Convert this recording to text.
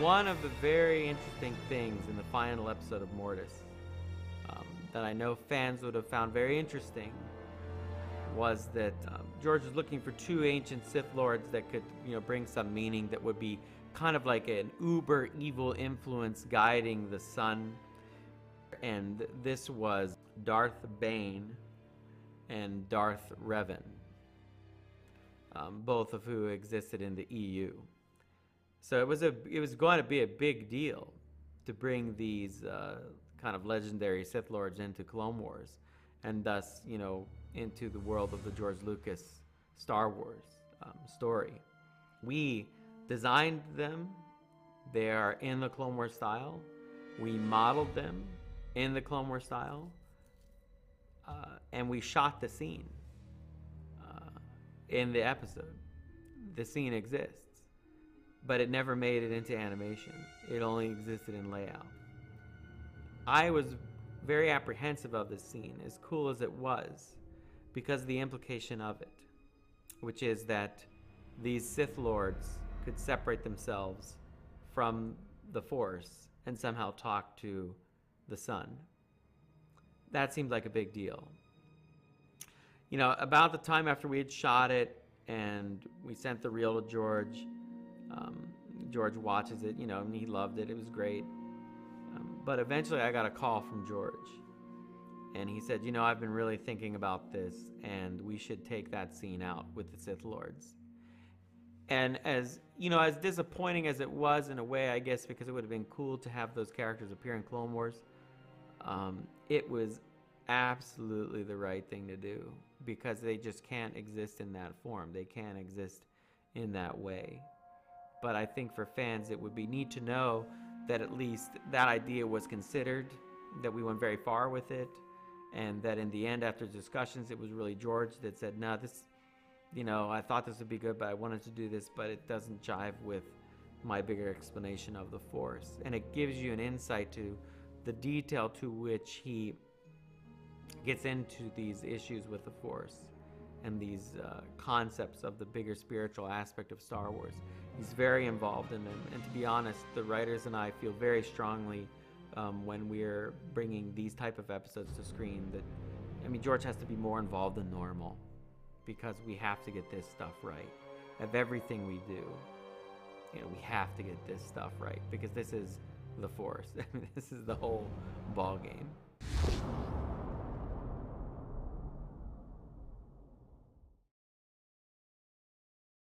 One of the very interesting things in the final episode of Mortis that I know fans would have found very interesting was that George was looking for two ancient Sith Lords that could, bring some meaning that would be kind of like an uber evil influence guiding the Son. And this was Darth Bane and Darth Revan, both of who existed in the EU. So it was going to be a big deal to bring these kind of legendary Sith Lords into Clone Wars, and thus, into the world of the George Lucas Star Wars story. We designed them. They are in the Clone Wars style. We modeled them in the Clone Wars style. And we shot the scene in the episode. The scene exists, but it never made it into animation. It only existed in layout. I was very apprehensive of this scene, as cool as it was, because of the implication of it, which is that these Sith Lords could separate themselves from the Force and somehow talk to the Son. That seemed like a big deal. About the time after we had shot it and we sent the reel to George, George watches it, and he loved it. It was great. But eventually I got a call from George, and he said, I've been really thinking about this, and we should take that scene out with the Sith Lords. And as disappointing as it was in a way, I guess, because it would have been cool to have those characters appear in Clone Wars, it was absolutely the right thing to do, because they just can't exist in that form. They can't exist in that way. But I think for fans, it would be neat to know that at least that idea was considered, that we went very far with it, and that in the end, after discussions, it was really George that said, no, this, I thought this would be good, but I wanted to do this, but it doesn't jive with my bigger explanation of the Force. And it gives you an insight to the detail to which he gets into these issues with the Force and these concepts of the bigger spiritual aspect of Star Wars. He's very involved in them, and to be honest, the writers and I feel very strongly when we're bringing these type of episodes to screen that, George has to be more involved than normal, because we have to get this stuff right. Of everything we do, we have to get this stuff right, because this is the Force. This is the whole ball game.